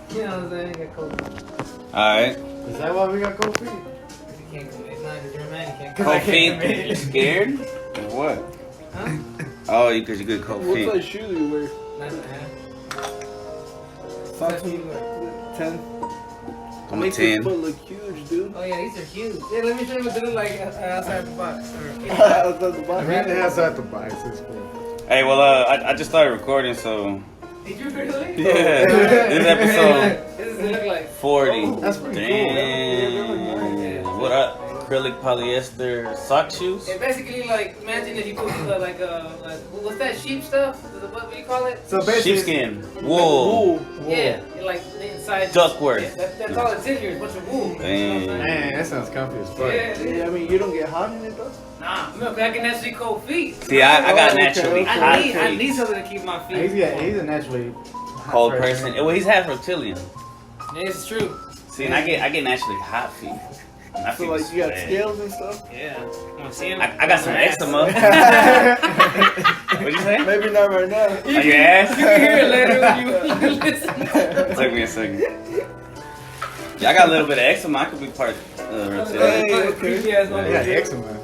You know what I'm saying? Got cold feet. Alright. Is that why we got cold feet? You can't commit. It's not because you're a man. You can't Cold commit. feet? You scared? Or what? Huh? Oh, because you good cold What feet. size shoe do you wear? 9.5. That's what you wear. 10. I'm a Makes 10. your foot look huge, dude. Oh yeah, these are huge. Yeah, let me show you what they look like outside the box. Outside the box. I mean, that's at the bike. It's cool. Hey, well, I just started recording, so. Did you really? Yeah. This episode This is what it look like. 40. Oh, that's pretty cool. Damn. What up? Acrylic polyester sock shoes? It's basically like, imagine if you put like what's that sheep stuff? What do you call it? So basically, Sheepskin. Wool. Yeah, like the inside. Duckworth. Yeah, that's all it's in here. It's a bunch of wool. Damn. Man, that sounds comfy as fuck. Yeah, Yeah, I mean, you don't get hot in it though? Nah, look, I can naturally cold feet. See, I got Okay, naturally okay. hot I need feet. something to keep my feet. He's a naturally Cold person. Well, he's half reptilian. Yeah, it's true. See, and I get naturally hot feet. My So feet like is you got red. scales and stuff? Yeah. Want to see him? I got some eczema. What'd you say? Maybe not right now. On your ass? You can hear it later when you listen. Took me a second. Yeah, I got a little bit of eczema. I could be part reptilian. Creepy ass I motherfucker. got eczema.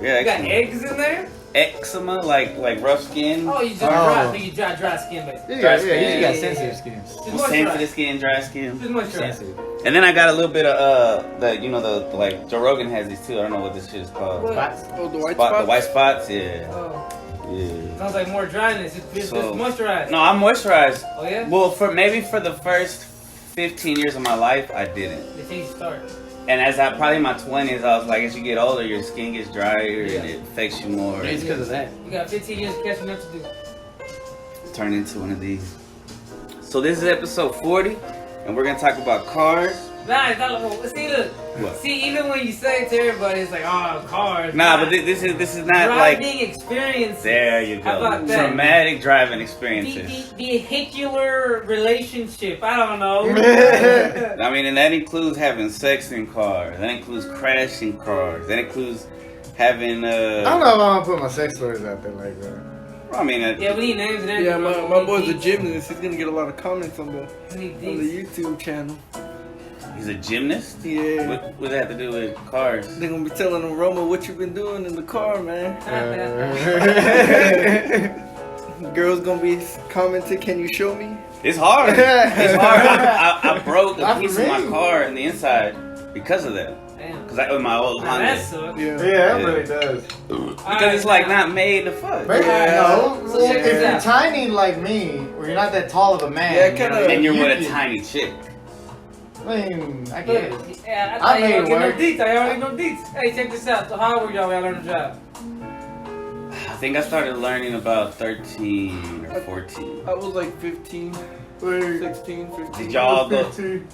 Yeah, You got eczema. eggs in there? Eczema, like rough skin. Oh, you just Oh. dry skin, basically. Yeah, Dry yeah, you skin. got sensitive skin. Just Sensitive moisturize. skin, dry skin. Just moisturize. Sensitive. And then I got a little bit of the like Joe Rogan has these too. I don't know what this shit is called. What? Spots. Oh, the white Spot, spots? the white spots, yeah, Oh, yeah. sounds like more dryness. It's So- just moisturize. No, I'm moisturized. Oh yeah? Well, for the first 15 years of my life, I didn't. The thing start. And as probably in my 20s, I was like, as you get older, your skin gets drier Yeah. and it affects you more. It's because of that. You got 15 years of catching up to do. Turn into one of these. So this is episode 40, and we're gonna talk about cars. Nah, it's not like, see, look. What? See, even when you say it to everybody, it's like, oh, cars. Nah, but this is not like. driving experience. There you How go. about that? Traumatic driving experiences. Vehicular relationship. I don't know. I mean, and that includes having sex in cars. That includes crashing cars. That includes having. I don't know if I want to put my sex stories out there like that. I mean, Yeah, we need names and everything. Yeah, bro. my We boy's a need gymnast. He's gonna get a lot of comments on the deets. We need deets. YouTube channel. he's a gymnast. Yeah. What does that have to do with cars? They're gonna be telling him, Roma, what you been doing in the car, man. Girls gonna be commenting, can you show me? It's hard. It's hard. I broke a Not piece for of my me. car in the inside because of that. Damn. Because I with my old Now Honda. that sucks. Yeah, that really does. Because it's like not made to fuck. Maybe, Yeah. no. So Well, check if this you're out. tiny like me, or you're not that tall of a man, Yeah, you kinda- know, And you're you with a can- tiny chick. I mean, I Yeah, get it. yeah, I I made ain't it get no work. deets. I already know deets. Hey, check this out. So how old were y'all when y'all learned to drive? I think I started learning about 13 or 14. I was like 15, 16, 15. Did y'all go? You?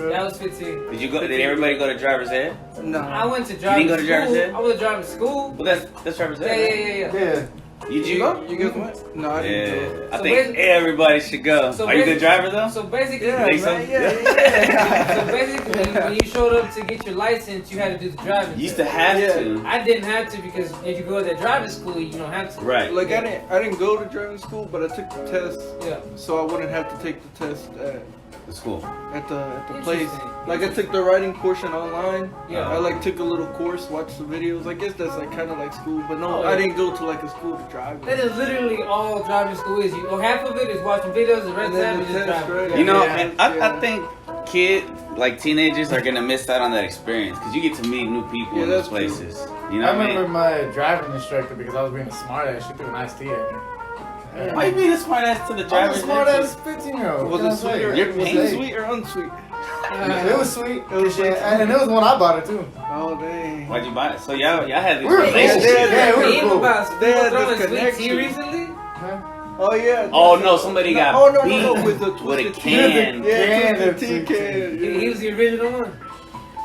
That was 15. Did you go? Did everybody go to driver's ed? I Nah. went to driving didn't go to school. driver's ed? I went to driving school. Well, that's driver's ed. Yeah, right? yeah. Yeah. You go? You guys went? No, I didn't go. Yeah. I So think basically- everybody should go. so Are you a good basically- driver though? So basically, Yeah, think so? man, yeah. so basically, when you showed up to get your license, you had to do the driving. You used test. to have Yeah. to. I didn't have to because if you go to that driving school, you don't have to. Right. Like I didn't go to driving school, but I took the test, Yeah. so I wouldn't have to take the test The school. at the place. Interesting. Like I took the writing portion online. Yeah. I like took a little course, watched the videos. I guess that's like kind of like school, but no, Oh, yeah. I didn't go to like a school to drive. That is literally all driving school is. You half of it is watching videos, the rest And of then it the is just test, driving. right? You know, Yeah. and I think teenagers are gonna miss out on that experience because you get to meet new people Yeah, in those that's true. places. You know I what I remember mean? my driving instructor because I was being a smart ass. She threw an iced tea at me. Why you being a smart ass to the I'm driver? a smart ass 15-year-old. Was it sweet or You're was paying it sweet or unsweet? It was sweet. It was sweet. And it was when I bought it too. Oh dang. Why'd you buy it? So y'all had this We were relationship. cool. Yeah, we were Name cool. about They people had throwing this sweet tea connection. recently. Huh? Oh yeah. Oh no, somebody got Oh no, beat no, no, with the with a twisted can. tea. Yeah, Can twisted of tea sweet tea. can. He Yeah. was the original one.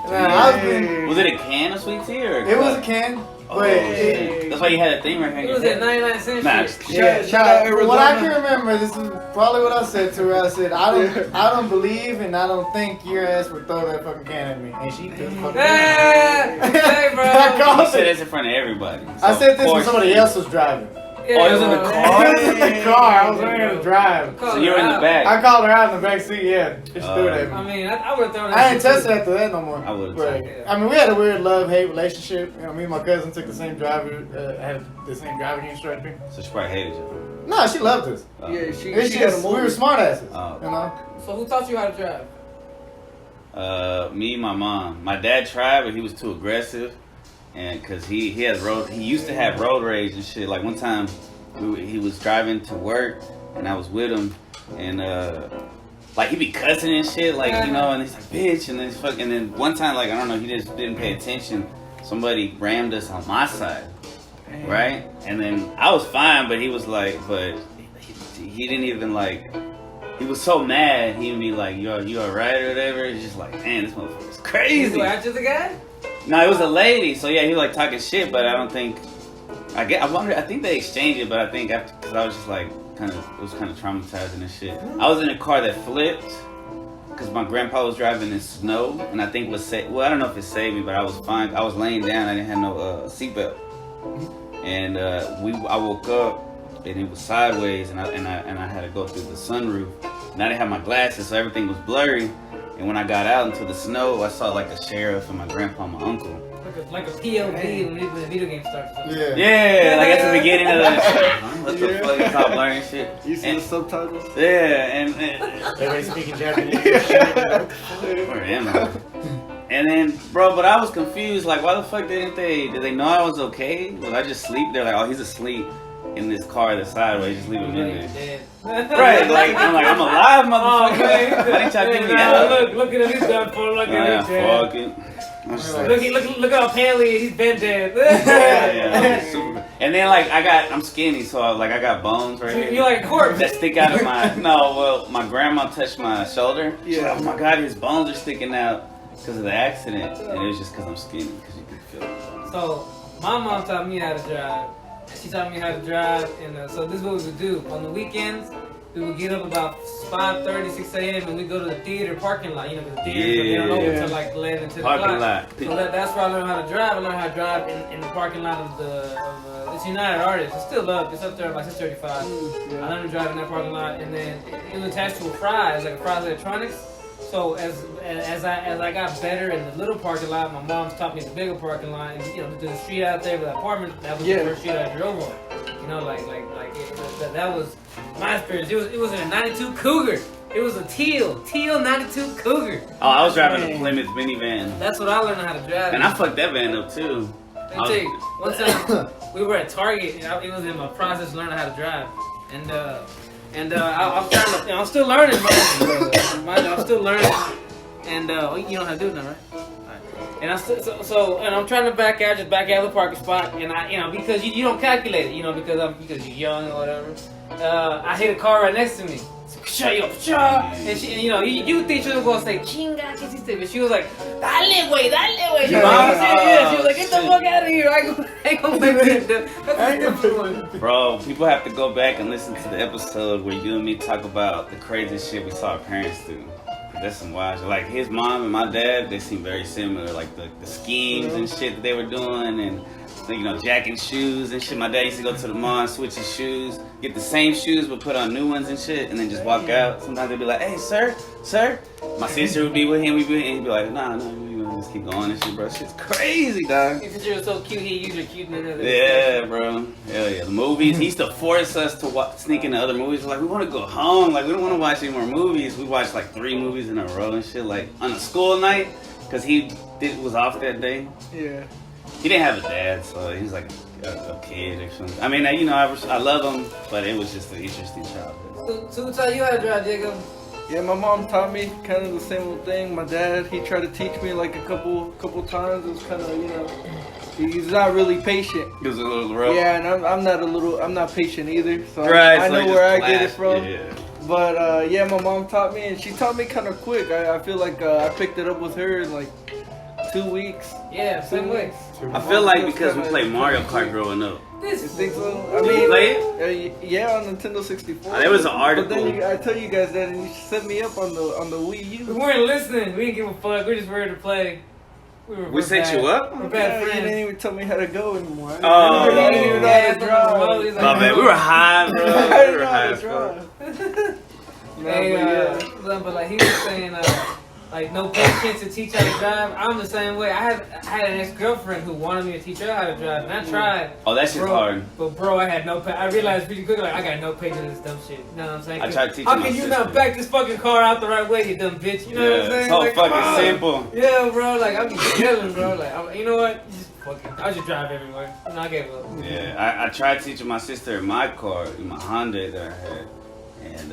Nah, I was being, Was it a can of sweet tea or? it was a can, Oh, but shit. That's why you had a thing right here. It was at 99 cents. Nah, shit. yeah, Shout out from what I Arizona. can remember, this is probably what I said to her. I said, I don't believe and I don't think your ass would throw that fucking can at me. And she threw the fucking Hey, can. hey, bro. I You called said it. this in front of everybody. I So said of this when course somebody you- else was driving. Yeah, Oh, it was in the well, car? I was in the car. I was learning how to drive. So you were in the back. I called her out in the back seat. Yeah, she threw it at me. I mean, I would have thrown it. I ain't tested after that no more. I would've But, tried it. I mean, we had a weird love-hate relationship. You know, me and my cousin took the same driver, had the same driving instructor. So she probably hated you. No, she loved us. Oh. Yeah, she It's got a just, we movie. were smart asses. Oh. You know? So who taught you how to drive? Me, my mom. My dad tried, but he was too aggressive, and cause he used to have road rage and shit. Like one time, he was driving to work, and I was with him, and like he be cussing and shit, like you know, and he's like bitch, and then fucking. Then one time, like I don't know, he just didn't pay attention. Somebody rammed us on my side, right? And then I was fine, but he was like, but he didn't even like. He was so mad, he'd be like, you alright or whatever. He's just like, man, this motherfucker's crazy. You after the guy? No, it was a lady, so yeah, he was like talking shit, but I don't think, I think they exchanged it, but I think after, cause I was just like, it was kind of traumatizing and shit. I was in a car that flipped, cause my grandpa was driving in snow, and I think I don't know if it saved me, but I was fine. I was laying down, I didn't have no seatbelt. And I woke up, and it was sideways, and I had to go through the sunroof. And I didn't have my glasses, so everything was blurry. And when I got out into the snow, I saw like a sheriff and my grandpa and my uncle. Like a POV when the video game starts. Yeah. Yeah, like at the beginning of the what the fuck is all blurry and shit. You see And- the subtitles? Yeah, and Everybody speaking Japanese. where am I? And then, bro, but I was confused. Like, why the fuck did they know I was okay? Was I just sleep? They're like, oh, he's asleep in this car that's sideways. Just leave him in there. Dead. Right, like I'm alive, motherfucker. Why didn't y'all give me that? Look at him, he's done for. Look at him, Fuck it. I'm just like, Look how pale he is. He's been dead. yeah, I'm super. And then like I'm skinny, so I got bones right here. You're like a corpse. That stick out of my my grandma touched my shoulder. She's like, oh my god, his bones are sticking out because of the accident, and it was just because I'm skinny, because you can feel it. So my mom taught me how to drive. She taught me how to drive, and so this is what we would do on the weekends. We would get up about 5:30, 6 a.m. and we go to the theater parking lot. You know, because the theaters they don't open until like 11 to the Parking clock. lot. So that's where I learned how to drive. I learned how to drive in the parking lot of it's United Artists. It's still up. It's up there like 635. I learned to drive in that parking lot, and then it was attached to a Fry's, like a Fry's Electronics. So as I got better in the little parking lot, my mom's taught me the bigger parking lot, and you know, the street out there with the apartment, that was the first street I drove on. You know, that was my experience. It was in a '92 Cougar. It was a teal '92 Cougar. Oh, I was driving a Plymouth minivan, That's what I learned how to drive. and I fucked that van up too. Let me tell you, one time we were at Target, and it was in my process of learning how to drive, and I'm trying to, I'm still learning, I'm still learning, and you know how to do it now, right? And I'm trying to back out of the parking spot, and because you don't calculate it, because you're young or whatever. I hit a car right next to me. And she, you think she was gonna say chinga que hiciste, but she was like, dale güey. She was like, get the fuck out of here. I ain't gonna make it. Bro, people have to go back and listen to the episode where you and me talk about the crazy shit we saw our parents do. That's some wild shit. Like his mom and my dad, they seem very similar. Like the schemes and shit that they were doing, and jacking shoes and shit. My dad used to go to the mall and switch his shoes, get the same shoes but put on new ones and shit, and then just walk out. Sometimes they'd be like, hey, sir. My sister would be with him, and he'd be like, nah, you just keep going and shit, bro. Shit's crazy, dog. Your sister was so cute, he used her cuteness. Yeah, bro. Hell yeah. The movies, he used to force us to sneak into other movies. We're like, we want to go home. Like, we don't want to watch any more movies. We watched like 3 movies in a row and shit, like on a school night, because he was off that day. Yeah. He didn't have a dad, so he was like a kid or something. I mean, I love him, but it was just an interesting childhood. So who taught you how to drive, Jacob? Yeah, my mom taught me kind of the same old thing. My dad, he tried to teach me like a couple times. It was kind of, he's not really patient. He was a little rough. Yeah, and I'm not patient either. So right, I so know where I get it from. Yeah. But yeah, my mom taught me, and she taught me kind of quick. I feel like I picked it up with her in like 2 weeks. Yeah, same way. I feel like because we played Mario Kart growing up. You think so? Did you play it? Yeah, on Nintendo 64. There was an article. But then I tell you guys that, and you set me up on the Wii We U. weren't listening. We didn't give a fuck. We just were to play. we're set bad. you up? We're Yeah, bad you friends. didn't even tell me how to go anymore. Oh. I didn't even know how to drive. He's like, My bad. We were high, bro. I We didn't were know high how as to fuck. drive. Hey, but like he was saying, like no patience to teach how to drive. I'm the same way. I had an ex-girlfriend who wanted me to teach her how to drive, and I tried. Oh, that shit's Bro, hard. but bro, I had no. I realized pretty quickly, like I got no patience for this dumb shit. You know what I'm saying? I tried teaching How my can you sister. not back this fucking car out the right way, you dumb bitch? You know what I'm saying? It's so Like, fucking come on. simple. Yeah, bro. Like I'm yelling, bro. Like you know what? You just fucking. I just drive everywhere. You know, I gave up. Yeah, I tried teaching my sister in my car, in my Honda that I had. And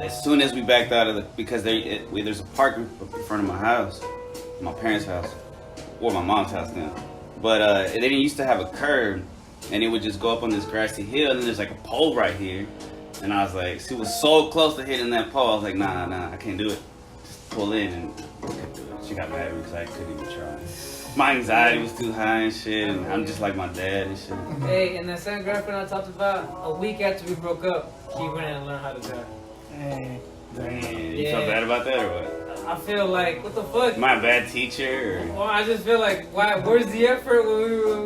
as soon as we backed out of because there's a park in front of my house, my parents' house, or my mom's house now. But they didn't used to have a curb, and it would just go up on this grassy hill, and then there's like a pole right here. And I was like, she was so close to hitting that pole. I was like, nah, I can't do it. Just pull in, and I couldn't do it. She got mad at me because I couldn't even try. My anxiety was too high and shit, and I'm just like my dad and shit. Hey, and that same girlfriend I talked about, a week after we broke up, she went and learned how to drive. Hey. Man, you felt bad about that or what? I feel like, what the fuck? Am I a bad teacher? Or? Well, I just feel like, why? Where's the effort when we were?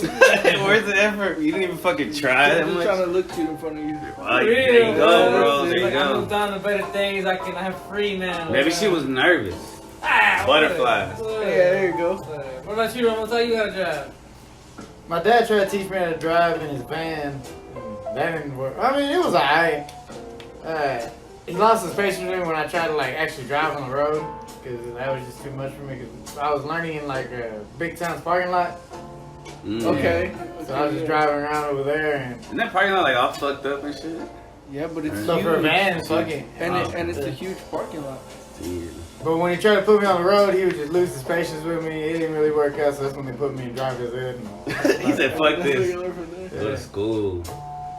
Where's the effort? You didn't even fucking try that I'm just much. trying to look cute in front of you. There you go, bro. There you like, I go. moved on to better things. I have free now. Maybe she was nervous. Butterfly. Butterfly. Yeah, there you go. What about you, Ron? I'll tell you how to drive. My dad tried to teach me how to drive in his van. And that didn't work. I mean, it was alright. He lost his patience with me when I tried to like actually drive on the road because that was just too much for me. Cause I was learning in like a big town's parking lot. Okay. So I was just driving around over there and Isn't that parking lot like all fucked up and shit? Yeah, but it's so huge. for a van, fuck it. And it's a huge parking lot. Yeah. But when he tried to put me on the road, he would just lose his patience with me. It didn't really work out, so that's when they put me in driver's ed. He said, fuck That's what this. you learn from there. Go to school.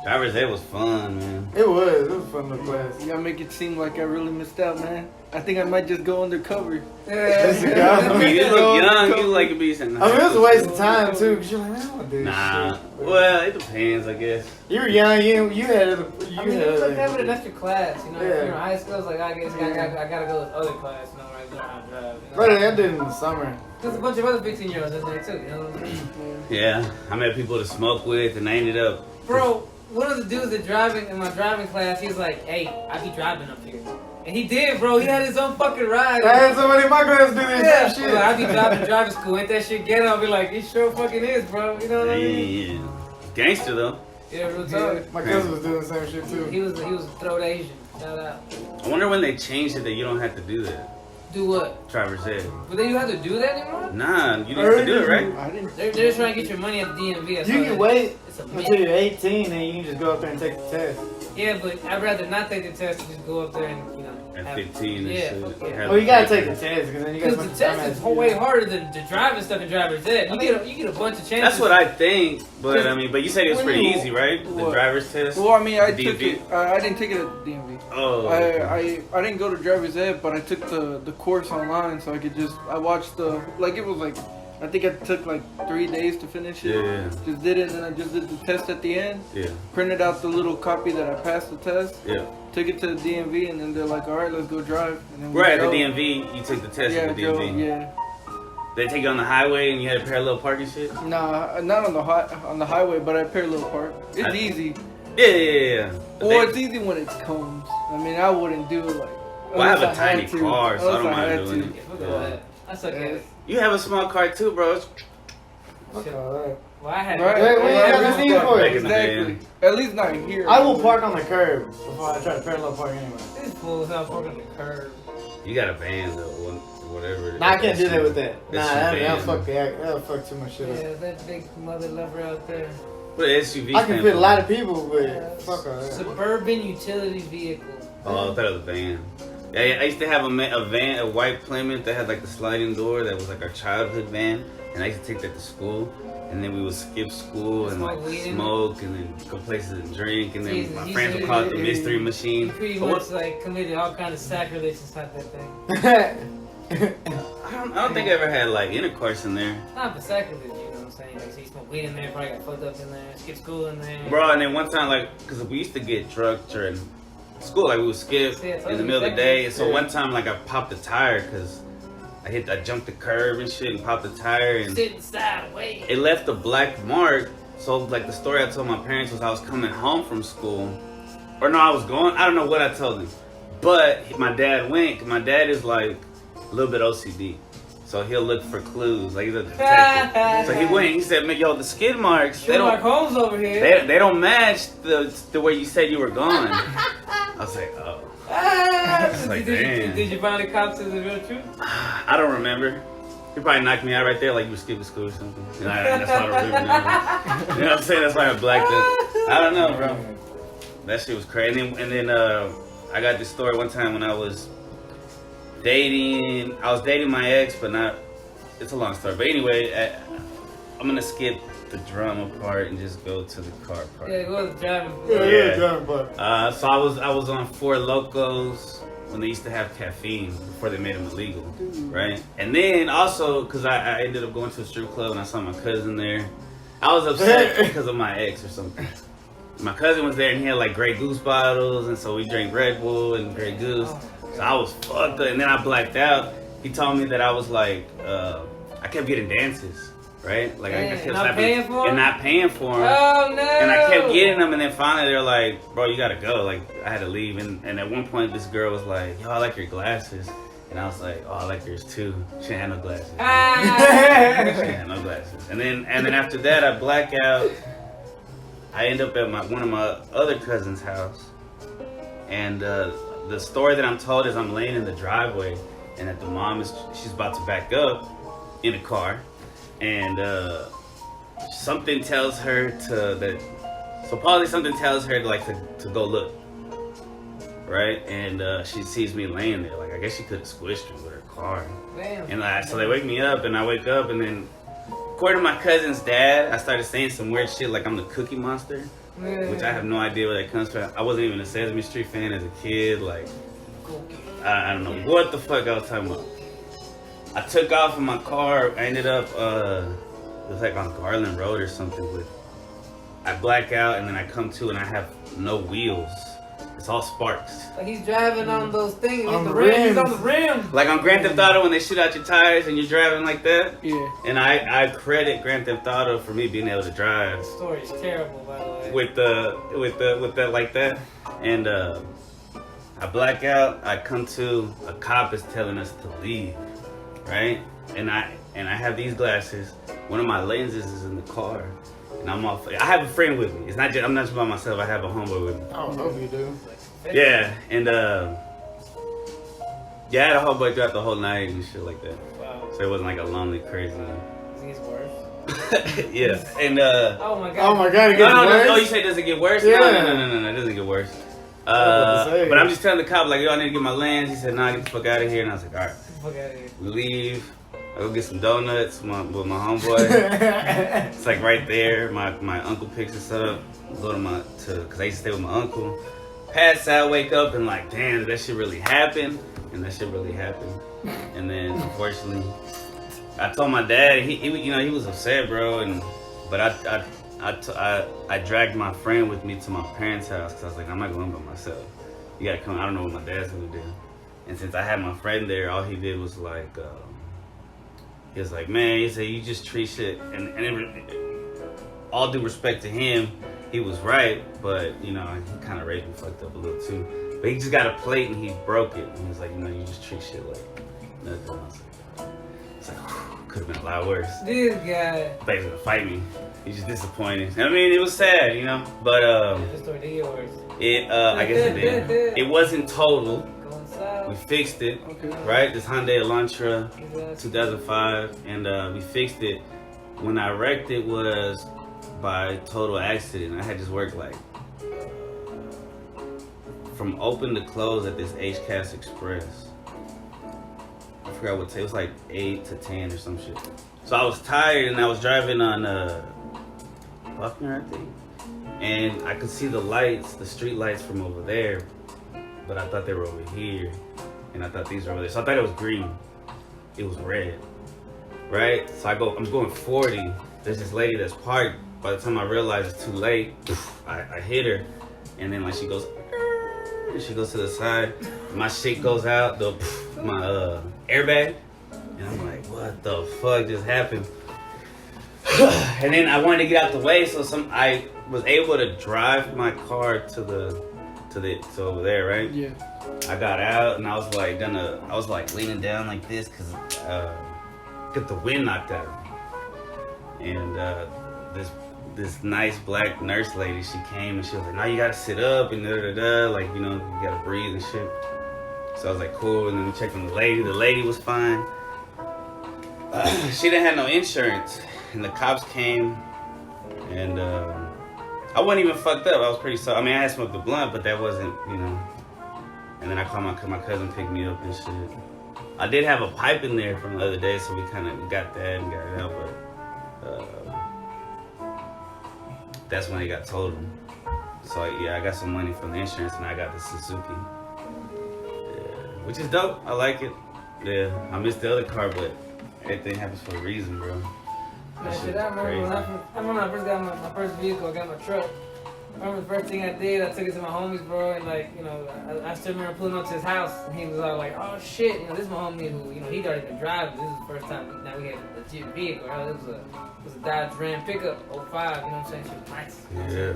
Driver's ed was fun, man. It was a fun little class. You gotta make it seem like I really missed out, man. I think I might just go undercover. Let's go. I mean, you look young, you like to be saying. I mean, it was a waste of time too, cause you're like, man, I don't want to do this Nah. shit. Well, it depends, I guess. You were young, you had other. You I mean, had it was like other- having an extra class, you know. If Yeah. you're in high school, it's like I guess I gotta go to other class, you know, right? Learn how to drive. You know? Brother, I did it in the summer. There's a bunch of other 15-year-olds in there too, you know what I'm saying? Yeah, I met people to smoke with, and I ended up. Bro, one of the dudes that driving in my driving class, he's like, "Hey, I be driving up here," and he did, bro. He had his own fucking ride. I had somebody in my class do this Yeah, same shit. bro, I be driving driving school. Ain't that shit ghetto? I'll be like, it sure fucking is, bro. You know what I mean? Yeah. Gangster though. Yeah, real Yeah, talk. my cousin was doing the same shit too. He was a throat Asian. Shout out. I wonder when they changed it that you don't have to do that. Do what? Driver's ed. But then you have to do that anymore? Nah, you didn't have to do it, right? I didn't. They're just trying to get your money at the DMV. That's You all can it wait is. It's a until myth. you're 18 and you can just go up there and take the test. Yeah, but I'd rather not take the test and just go up there and, you know. At have- 15 and Yeah, shit. fuck yeah. Have Well, you gotta the- take the test because then you got Because the test is way harder than the driving stuff in driver's ed. You get a bunch of chances. That's what I think, but I mean, but you said it was When pretty you- easy, right? The what? driver's test. Well, I mean, I The took DMV? it. I didn't take it at the DMV. Oh. I didn't go to driver's ed, but I took the course online, so I could just I watched the like it was like I think I took like 3 days to finish it. Yeah. Just did it, and then I just did the test at the end. Yeah. Printed out the little copy that I passed the test. Yeah. Took it to the DMV, and then they're like, "All right, let's go drive." And then we Right at the drove. DMV, you took the test Yeah, at the DMV. drove, yeah. They take you on the highway and you had a parallel parking shit. Nah, not on the highway, but I parallel park. It's I- easy. Yeah. But Well, they- it's easy when it's cones. I mean, I wouldn't do it like. Well, I have a unless had tiny to. car, so I don't Unless mind had doing to. it. Yeah, look at that. I suck at it. You have a small car too, bro. It's Fuck all that. Well, I had Right. Wait, wait, Right. yeah, that's easy for Back it. in the Exactly. van. At least not here. I will park on the curb before I try to parallel park anyway. This fool is out fucking the curb. You got a van though, whatever. Nah, I can't do that with that. Nah, That's your that'll van. fuck that'll fuck too much shit up. Yeah, that big mother lover out there. What SUV? I can stand fit a for? lot of people, but fuck all that. Suburban utility vehicle. Oh, I thought it was a van. Yeah, I used to have a van, a white Plymouth that had like the sliding door that was like our childhood van, and I used to take that to school. And then we would skip school and like Smoke weed in it? smoke and then go places and drink. And then Jesus, my you friends would said call it the you- mystery You machine. pretty But much what- like committed all kinds of sacrilege inside that thing. I don't think I ever had like intercourse in there. Not for sacrilege, you know what I'm saying? Like, so you smoke weed in there, probably got fucked up in there, skip school in there. Bro, and then one time, like, because we used to get drunk during school, like we would skip See, I told in the you middle of the exactly. day. And so Yeah. one time, like, I popped a tire because I jumped the curb and shit and popped the tire and Sitting sideways. it left a black mark. So like the story I told my parents was I was coming home from school, or no, I was going. I don't know what I told them, but my dad went. 'Cause my dad is like a little bit OCD, so he'll look for clues. Like he's a detective. So he went. He said, "Man, yo, the skid marks. They Sherlock don't. Holmes over here. They don't match the way you said you were going." I was like, "Oh." It's like, damn. Did you finally cop to the real truth? I don't remember. He probably knocked me out right there, like you were skipping school or something. And that's why I don't really remember. You know what I'm saying? That's why I blacked out. I don't know, bro. That shit was crazy. And then I got this story one time when I was dating. I was dating my ex, but not. It's a long story. But anyway, I'm gonna skip the drama part and just go to the car part. Yeah, it was driving. Yeah. driving part. So I was on Four Locos when they used to have caffeine before they made them illegal, right? And then also because I ended up going to a strip club and I saw my cousin there. I was upset because of my ex or something. My cousin was there and he had like Grey Goose bottles, and so we drank Red Bull and Grey Goose. So I was fucked up, and then I blacked out. He told me that I was like, I kept getting dances. Right? Like I kept not paying for them? and not paying for them. Oh no! And I kept getting them, and then finally they're like, "Bro, you gotta go." Like I had to leave, and at one point this girl was like, "Yo, I like your glasses," and I was like, "Oh, I like yours too." She had no glasses. She had no glasses. And then after that, I black out. I end up at one of my other cousin's house, and the story that I'm told is I'm laying in the driveway, and that the mom she's about to back up in a car. And something tells her supposedly something tells her to go look, right? And she sees me laying there, like I guess she could have squished me with her car. Damn. And so they wake me up, and I wake up, and then according to my cousin's dad, I started saying some weird shit like I'm the Cookie Monster, which I have no idea where that comes from. I wasn't even a Sesame Street fan as a kid. Like I don't know what the fuck I was talking about. I took off in my car. I ended up, it was like on Garland Road or something. I black out and then I come to and I have no wheels. It's all sparks. Like he's driving on those things. On the the rims. He's rims. on the rim. Like on Grand Theft Auto when they shoot out your tires and you're driving like that. Yeah. And I credit Grand Theft Auto for me being able to drive The story is terrible, by the way. with that like that. And I black out. I come to, a cop is telling us to leave. Right, and I have these glasses. One of my lenses is in the car, and I'm off. I have a friend with me. It's not just I'm not just by myself. I have a homeboy with me. I don't know if you do. Yeah, and I had a homeboy throughout the whole night and shit like that. Wow. So it wasn't like a lonely, crazy. It gets worse. Yeah, and Oh my god. Oh my god, it no, gets no, worse. no, you say does it get worse? Yeah. No, it doesn't get worse. about to say. But I'm just telling the cop like, yo, I need to get my lens. He said, nah, get the fuck out of here. And I was like, all right. Fuck out of here. We leave. I go get some donuts with my homeboy. It's like right there. My uncle picks us up. Go to cause I used to stay with my uncle. Pass out, wake up, and like, damn, did that shit really happen? And that shit really happened. And then unfortunately, I told my dad. He was upset, bro. But I dragged my friend with me to my parents' house because I was like, I'm not going by myself. You gotta come. I don't know what my dad's gonna do. And since I had my friend there, all he did was like, he was like, man, he said, you just treat shit. All due respect to him, he was right, but, he kind of raised me fucked up a little too. But he just got a plate and he broke it. And he was like, you just treat shit like nothing. I was like, it's like, could have been a lot worse. This guy. But he's gonna fight me. He's just disappointed. I mean, it was sad, But, This story did get worse. I guess it did. It wasn't total. Going south. We fixed it, Okay. right? This Hyundai Elantra, Exactly. 2005, and we fixed it. When I wrecked it was by total accident. I had just worked like from open to close at this HCAS Express. I forgot what it was like 8 to 10 or some shit. So I was tired and I was driving on Buckner, I think, and I could see the lights, the street lights from over there, but I thought they were over here, and I thought these were over there. So I thought it was green. It was red, right? So I'm going 40. There's this lady that's parked. By the time I realize it's too late, I hit her, and then like she goes to the side. My shit goes out. My airbag And I'm like, what the fuck just happened? And then I wanted to get out the way, so I was able to drive my car to over there, right? Yeah. I got out and I was like leaning down like this because get the wind knocked out of me. And this nice black nurse lady, she came and she was like, "No, you gotta sit up and like, you know, you gotta breathe and shit." So I was like, cool. And then we checked on the lady. The lady was fine. She didn't have no insurance, and the cops came, and I wasn't even fucked up. I was pretty sorry. I mean, I had smoked the blunt, but that wasn't, you know. And then I called my cousin picked me up and shit. I did have a pipe in there from the other day, so we kind of got that and got it out, but that's when it got totaled. So yeah, I got some money from the insurance, and I got the Suzuki, which is dope. I like it. Yeah, I missed the other car, but everything happens for a reason, bro. Man, shit, I remember when I first got my first vehicle, I got my truck. I remember the first thing I did, I took it to my homies, bro, and like, you know, I still remember pulling up to his house, and he was all like, "Oh shit, you know, this is my homie who, you know, he'd already been driving. This is the first time now we had a legit vehicle. Right? It was a Dodge Ram pickup, 05, you know what I'm saying? She was nice. Yeah.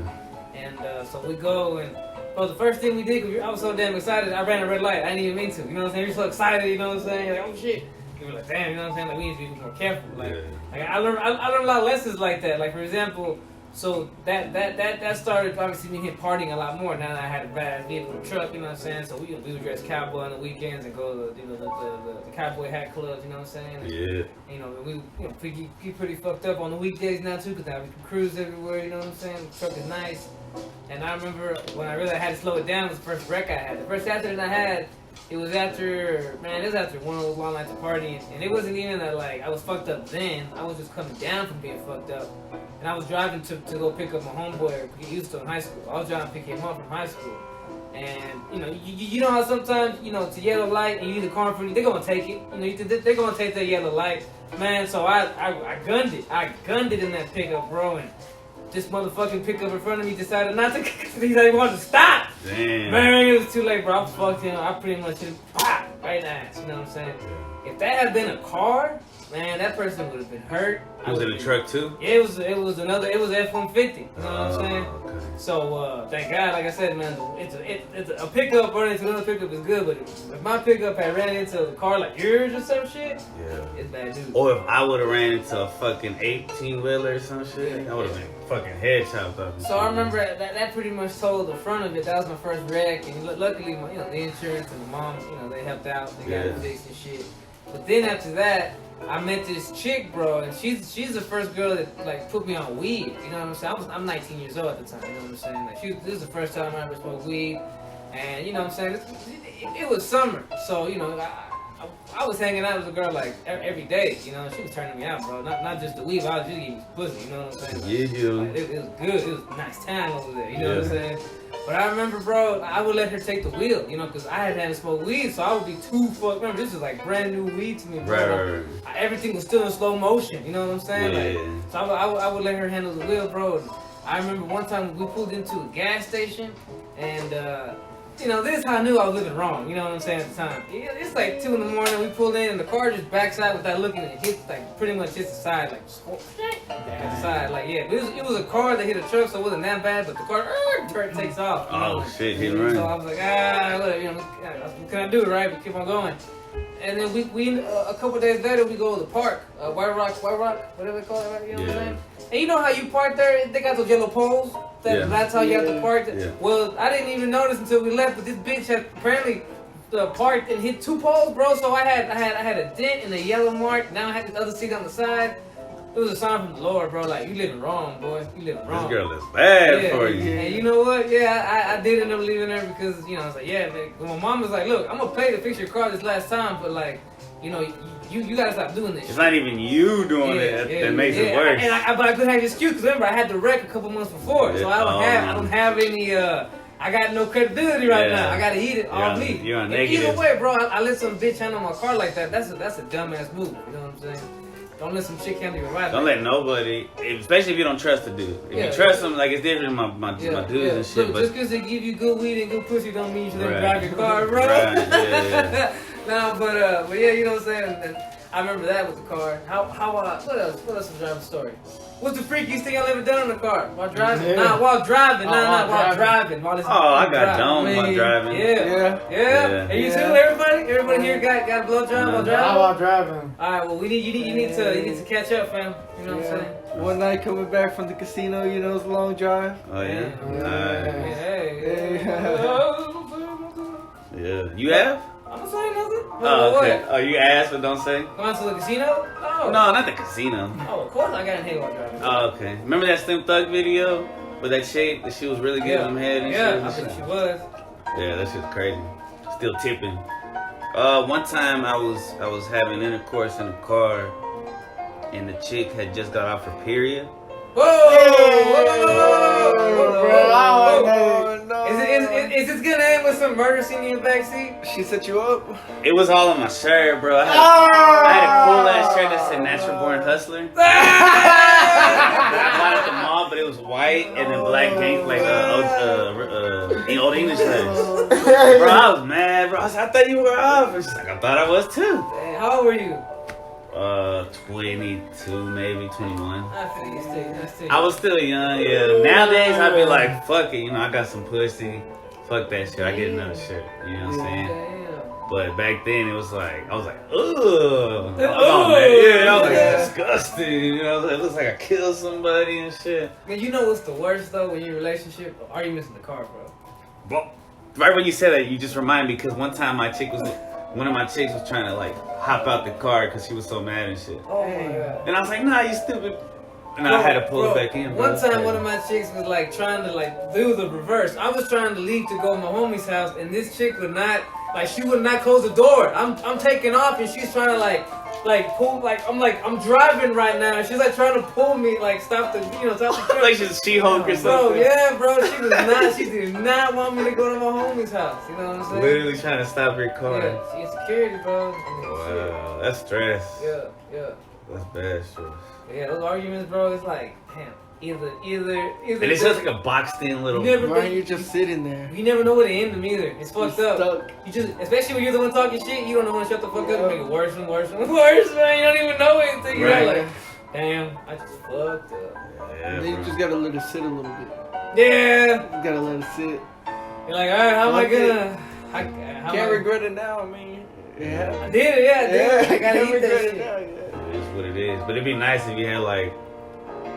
And so we go, and bro, the first thing we did, I was so damn excited, I ran a red light. I didn't even mean to, you know what I'm saying? You're so excited, you know what I'm saying? Like, oh shit. You were like, damn, you know what I'm saying? Like, we need to be more careful. Like, I learned a lot of lessons like that. Like, for example, so that started obviously me partying a lot more. Now that I had a badass vehicle, truck, you know what I'm saying? So we would dress cowboy on the weekends and go to, you know, the cowboy hat clubs, you know what I'm saying? And, Yeah. you know, we get pretty fucked up on the weekdays now too, because now we can cruise everywhere, you know what I'm saying? The truck is nice. And I remember when I really had to slow it down, it was the first wreck I had. The first accident I had, it was after one of those long nights of partying, and it wasn't even that, like, I was fucked up then. I was just coming down from being fucked up, and I was driving to go pick up my homeboy he used to in high school. I was driving to pick him up from high school, and you know, you know how sometimes, you know, it's a yellow light and you need a car in front of you, they're gonna take it. You know, they're gonna take that yellow light, man. So I gunned it. I gunned it in that pickup, bro, and this motherfucking pickup in front of me decided not to. He wanted to stop. Damn. Man, it was too late, bro. I was fucked, you know. I pretty much just pop right in the ass. You know what I'm saying? If that had been a car, man, that person would have been hurt. Was it a truck too? Yeah, it was F-150. You know what I'm saying? Okay. So thank God, like I said, man, it's a pickup running into another pickup is good, but if my pickup had ran into a car like yours or some shit, Yeah. it's bad news. Or if I would have ran into a fucking 18-wheeler or some shit, I would have been fucking head chopped off. So I remember that pretty much told the front of it. That was my first wreck, and luckily, you know, the insurance and the mom, you know, they helped out. They got it fixed and shit. But then after that, I met this chick, bro, and she's the first girl that like put me on weed. You know what I'm saying? I'm 19 years old at the time. You know what I'm saying? Like this is the first time I ever smoked weed, and you know what I'm saying? It was summer, so you know I was hanging out with a girl like every day. You know, she was turning me out, bro. Not just the weed, I was just getting pussy. You know what I'm saying? Like, it was good. It was a nice time over there. You know what I'm saying? But I remember, bro, I would let her take the wheel, you know, because I hadn't smoked weed, so I would be too fucked. Remember, this is like brand new weed to me, bro. Right. Everything was still in slow motion, you know what I'm saying? Yeah. Like, so I would let her handle the wheel, bro. I remember one time we pulled into a gas station, and, you know, this is how I knew I was living wrong, you know what I'm saying, at the time. It's like 2 in the morning, we pulled in, and the car just backs out without looking, and it hits, like, pretty much hits the side, like, at the side, like, yeah. But it was a car that hit a truck, so it wasn't that bad, but the car takes off. You know? Oh, shit, hit and run. So I was like, look, you know, can I do it, right? But keep on going. And then we a couple days later, we go to the park, White Rock, whatever they call it, right? You know what I'm saying? And you know how you park there? They got those yellow poles. That's how you have to park. Yeah. Well, I didn't even notice until we left, but this bitch had apparently parked and hit 2 poles, bro. So I had a dent and a yellow mark. Now I had the other seat on the side. It was a sign from the Lord, bro. Like, you living wrong, boy. You living wrong. This girl is bad for you. And you know what? Yeah, I did end up leaving her because, you know, I was like, yeah, man. My mom was like, look, I'm gonna pay to fix your car this last time, but like, you know, you gotta stop doing this. It's not even you doing it that makes it worse. But I couldn't have an excuse because remember I had the wreck a couple months before, so I don't have any. I got no credibility right now. I gotta eat it all me. You're on negative. Either way, bro, I let some bitch handle my car like that. That's a dumbass move. You know what I'm saying? Don't let some chick handle your ride. Don't let nobody, especially if you don't trust the dude. If you trust them, like it's different than my dudes and shit. Look, but just because they give you good weed and good pussy don't mean you should let them drive your car, bro. Right, yeah. Nah, but yeah, you know what I'm saying? I remember that with the car. What else was driving story? What's the freakiest thing I've ever done in the car? While driving? Yeah. Nah, while driving. While Driving. While listening Oh, I to got driving. done while driving. Yeah. And you too, everybody? Everybody here got a blowjob while driving? While driving. Alright, well you need to catch up, fam. You know what I'm saying? One night coming back from the casino, you know, it's a long drive. Oh yeah. Nice. Hey. Yeah. You have? I'm not saying nothing. Oh, okay. What? Oh, you asked but don't say? Going to the casino? Oh. No, not the casino. Oh, of course I got in here while driving. Oh, okay. Remember that Slim Thug video with that chick that she was really giving him head and Yeah, I shit? think she was. Yeah, that shit's crazy. Still tipping. One time I was having intercourse in a car, and the chick had just got off her period. Is this gonna end with some murder scene in the backseat? She set you up? It was all on my shirt, bro. I had a cool ass shirt that said Natural Born Hustler. I bought it at the mall, but it was white and then black paint, like old English letters. Bro, I was mad, bro. I thought you were off. And she's like, I thought I was too. Hey, how old were you? 22, maybe 21. I feel you still. I was still young, yeah. Nowadays, I'd be like, fuck it, you know, I got some pussy. Fuck that shit, I get another shirt. You know what I'm saying? Damn. But back then, it was like, I was like, ugh. Oh, man. Yeah, I was like, disgusting. You know, it looks like I killed somebody and shit. Man, you know what's the worst though when you're in a relationship? Arguments in the car, bro. But right when you said that, you just remind me, because one time one of my chicks was trying to like hop out the car because she was so mad and shit. Oh my god. And I was like, nah, you stupid. And I had to pull it back in. Bro. One time, one of my chicks was like trying to like do the reverse. I was trying to leave to go to my homie's house, and this chick would not, like, she would not close the door. I'm taking off, and she's trying to like pull, I'm driving right now, and she's like trying to pull me, like stop the car. Like she's She-Hulk or something. Bro, yeah, bro, she did not want me to go to my homie's house. You know what I'm saying? Literally trying to stop your car. Yeah, she in security, bro. Wow, that's stress. Yeah. That's bad stress. Yeah, those arguments, bro, it's like, damn, either. And it's just like a boxed in little. You never Why are you just sitting there? You never know where to end them either. It's fucked up. Stuck. You just, especially when you're the one talking shit, you don't know when to shut the fuck up and make it worse and worse and worse, man. You don't even know it until you're Right. like, damn, I just fucked up. Yeah, Then you bro. just gotta let it sit a little bit. Yeah. You gotta let it sit. You're like, alright, how am I Fuck it. gonna? How Can't am I- regret it now. I mean, yeah. I did it, yeah, I did. I gotta can't eat regret that it shit. now. Yeah. It is what it is. But it'd be nice if you had like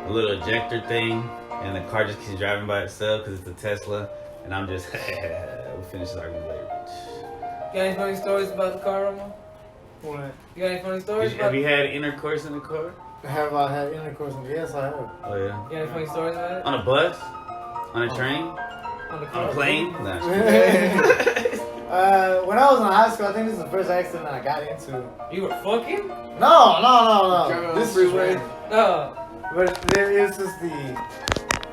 a little ejector thing and the car just keeps driving by itself because it's a Tesla. And I'm just, we'll finish this argument later, bitch. You got any funny stories about the car, Romo? What? You got any funny stories about Have you had intercourse in the car? Have I had intercourse? Yes, I have. Oh, yeah. You got any funny stories about it? On a bus? On a train? On the On car? a plane? Nah. When I was in high school, I think this is the first accident I got into. You were fucking? No. Driving on This is freeway. random. No. But there is just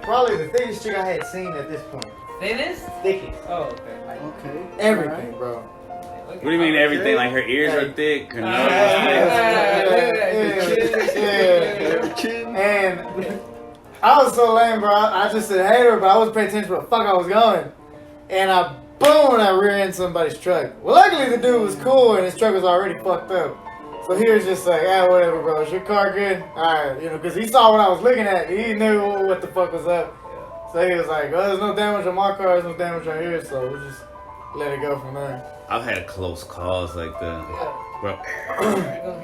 probably the thickest chick I had seen at this point. Thinnest? Thickest. Oh, okay. Like Okay. everything, bro. What do you mean everything? Like her ears are thick, her nose is thick? Yeah. Chin. And I was so lame, bro. I just said, hey, her, but I wasn't paying attention where the fuck I was going. And I rear-ended somebody's truck. Well, luckily the dude was cool and his truck was already fucked up. So he was just like, whatever, bro. Is your car good? Alright, because he saw what I was looking at. He knew what the fuck was up. So he was like, well, there's no damage on my car, there's no damage on yours, so we'll just let it go from there. I've had close calls like that. Bro.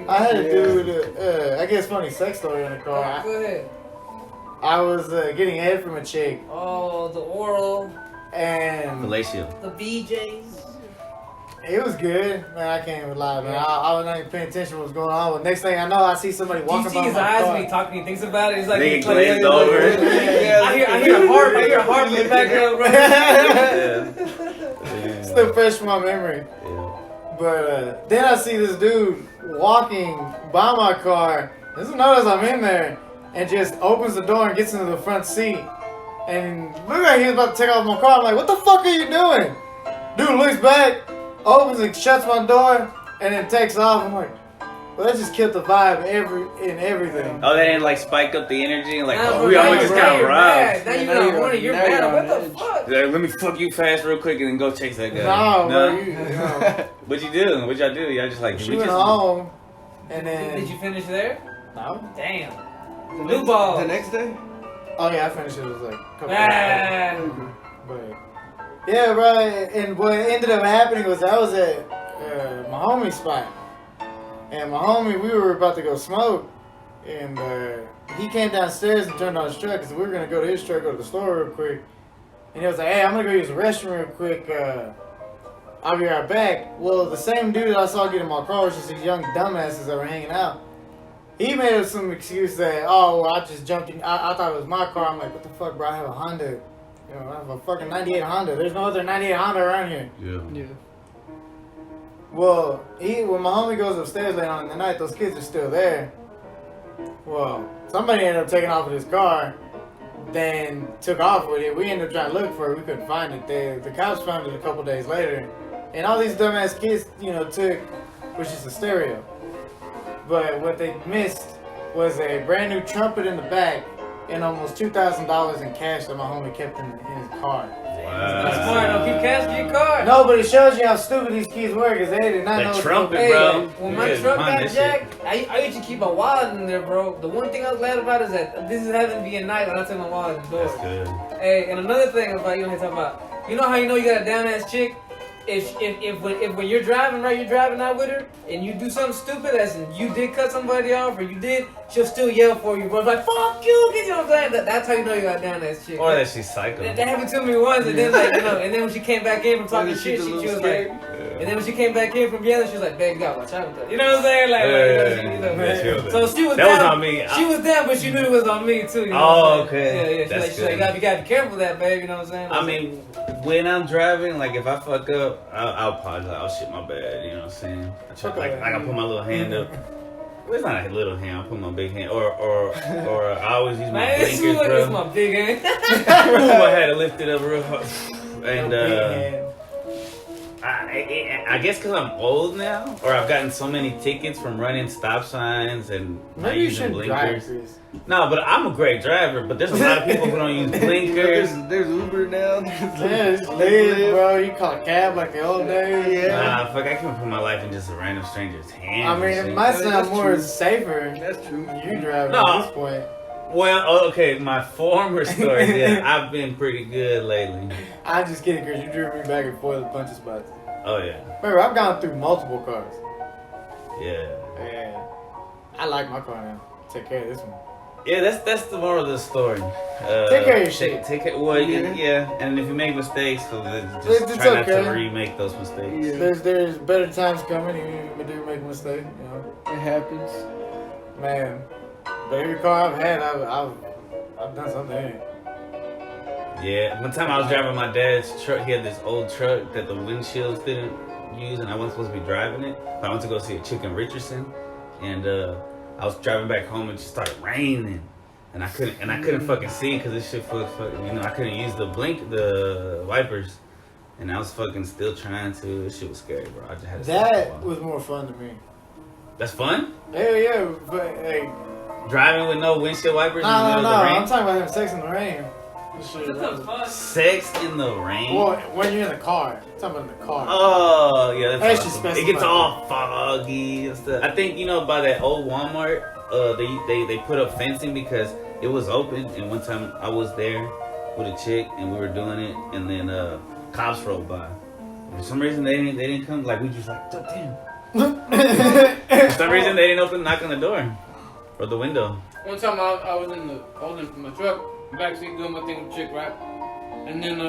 I had a dude, I guess funny sex story in the car. Go ahead. I was getting head from a chick, Oh, the oral, and Fellatio. the BJs. it was good. Man, I can't even lie, man. I was not even paying attention to what was going on. But next thing I know, I see somebody Do you walking see by his my eyes car. when he talking? He thinks about it. It's like Nigga he's like, glazed over. I hear a harp in the background, bro. Yeah. Still fresh from my memory. Yeah. But then I see this dude walking by my car. Doesn't notice I'm in there, and just opens the door and gets into the front seat. And look like he was about to take off my car. I'm like, what the fuck are you doing? Dude looks back, opens and shuts my door, and then takes off. I'm like, well, that just killed the vibe in everything. Oh, they didn't like spike up the energy and like, Nah, oh, bro, we now almost just you're got mad. robbed. Now Yeah, you're now not you're- horny. You're now you're mad. on What the edge. fuck? Like, let me fuck you fast real quick and then go chase that guy. No, bro, you know. What'd you do? What'd y'all do? Y'all just like, She went home. And then Did you finish there? No. Damn. The Blue next- ball. The next day? Oh yeah, I finished it. It was like a couple days Ah. later. But yeah, bro. And what ended up happening was I was at my homie's spot, and my homie, we were about to go smoke, and he came downstairs and turned on his truck because we were gonna go to his truck, go to the store real quick, and he was like, "Hey, I'm gonna go use the restroom real quick. I'll be right back." Well, the same dude that I saw get in my car was just these young dumbasses that were hanging out. He made up some excuse that, oh, well, I just jumped in. I thought it was my car. I'm like, what the fuck, bro? I have a Honda. You know, I have a fucking 98 Honda. There's no other 98 Honda around here. Yeah. Yeah. Well, when my homie goes upstairs later on in the night, those kids are still there. Well, somebody ended up taking off with his car, then took off with it. We ended up trying to look for it. We couldn't find it. The cops found it a couple days later. And all these dumbass kids, took was just a stereo. But what they missed was a brand new trumpet in the back and almost $2,000 in cash that my homie kept in his car. That's smart. Don't keep cash in your car. No, but it shows you how stupid these kids were because they did not know. That what trumpet, Hey, bro. when my Yeah, truck find got that shit. jacked, I used to keep my wallet in there, bro. The one thing I was glad about is that this is having to be at night when I take my wallet in the door. That's good. Hey, and another thing about you talking about, you know how you know you got a down ass chick? If when you're driving, right, you're driving out with her, and you do something stupid, as in you did cut somebody off, or you did, she'll still yell for you, bro. It's like, fuck you, you know what I'm saying? That's how you know you got a down ass chick. Or that she's psycho. That happened to me once, and then and then when she came back in from talking Maybe shit, she's a she little was scared. like, and then when she came back in from yelling, she was like, babe, you gotta watch out with that. You know what I'm saying? So she was that down. was on me. She was down, but she knew it was on me too. You know Oh, what I'm saying? okay. Yeah, yeah. That's She's like, good. you gotta be careful of that, babe. You know what I'm saying? I mean, when I'm driving, like if I fuck up, I'll apologize. I'll shit my bad. You know what I'm saying? I try, like I put my little hand up. Well, it's not a little hand. I put my big hand, or I always use my man, this blinkers, one bro. is my big hand. I had to lift it up real hard. And Man. I guess because I'm old now, or I've gotten so many tickets from running stop signs and not Maybe you using shouldn't drive, blinkers. Chris. No, but I'm a great driver. But there's a lot of people who don't use blinkers. There's Uber now. Yeah, it's lit, bro. You call a cab like the old days. Yeah. Nah, fuck, I can't put my life in just a random stranger's hands. I and mean, shit. it might That's sound more true. safer That's true. than you driving No. at this point. Well, okay, my former story, yeah, I've been pretty good lately. I'm just kidding, Chris. You drew me back and forth a bunch of spots. Oh, yeah. Remember, I've gone through multiple cars. Yeah. Yeah. I like my car now. Take care of this one. Yeah, that's the moral of the story. Take care of your shit. Take care. Well, yeah. And if you make mistakes, so just It's try not okay. to remake those mistakes. Yeah. There's better times coming. Even if you do make a mistake, you know. It happens. Man, but every car I've had, I've done something in it. Yeah. One time I was driving my dad's truck. He had this old truck that the windshields didn't use, and I wasn't supposed to be driving it. But I went to go see a chick in Richardson, and I was driving back home, and it just started raining. And I couldn't fucking see because this shit was fucking, I couldn't use the wipers. And I was fucking still trying to. This shit was scary, bro. I just had to stop for a That while. was more fun to me. That's fun? Hell yeah, but hey, Driving with no windshield wipers in the no, middle of the I'm rain? talking about having sex in the rain. This shit That sounds was- fun. Sex in the rain? Well, when you're in the car, I'm talking about in the car. Oh, yeah, That that's should awesome. specify It gets that. all foggy and stuff. I think, by that old Walmart, they put up fencing because it was open. And one time I was there with a chick and we were doing it, and then cops rolled by. And for some reason they didn't come. Like we just like, oh, damn. For some reason they didn't knock on the door or the window. One time I was in my truck, backseat doing my thing with the chick, right? And then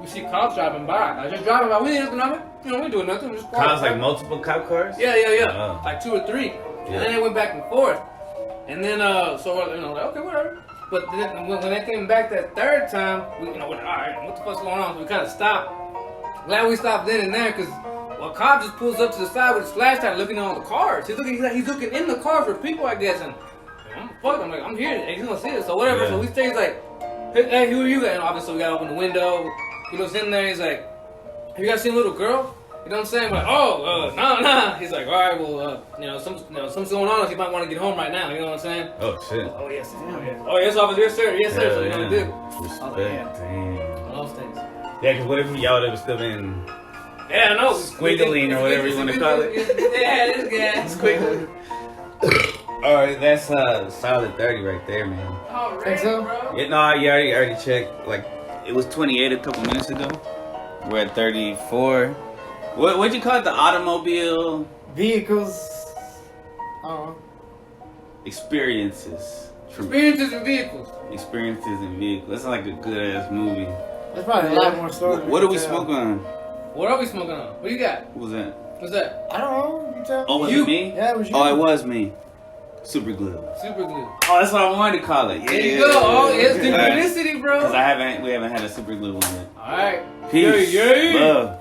we see cops driving by. I just driving by. We didn't nothing. We ain't doing nothing. We just Cops like multiple cop cars. Yeah. Oh. Like 2 or 3. Yeah. And then they went back and forth. And then so we're like, okay, whatever. But then when they came back that third time, we we're all right, what the fuck's going on? So we kind of stopped. Glad we stopped then and there, because a cop just pulls up to the side with his flashlight looking at all the cars. He's looking in the car for people, I guess, and I'm like, I'm here, he's gonna see it, so whatever. Yeah. So we stay, he's like, hey, who are you guys? And obviously we gotta open the window. He goes in there, he's like, have you guys seen a little girl? You know what I'm saying? We're like, nah. He's like, all right, well, something's going on, so you might want to get home right now. You know what I'm saying? Oh shit. Oh yes, officer, yes sir, so you know what to do. Respect. yeah. Damn. All those things. Yeah, because what if y'all would have still been Yeah, I know. Squiggling or whatever you wanna call it. Yeah, this guy. squiggling? All right, that's solid 30 right there, man. Already, Think so? bro. Yeah, no, you already checked. Like, it was 28 a couple minutes ago. We're at 34. What'd you call it? The automobile Vehicles. Oh. experiences. Experiences in vehicles. Experiences in vehicles. That's like a good ass movie. There's probably a lot more stories. What are we smoking on? What are we smoking on? What do you got? What was that? What's that? I don't know. You tell me. Oh, was You. it me? Yeah, it was you. Oh, it was me. Super glue. Super glue. Oh, that's what I wanted to call it. There you go. Oh, it's Alright. synchronicity, bro. Because we haven't had a super glue one yet. All right. Peace. Yeah, yeah. Love.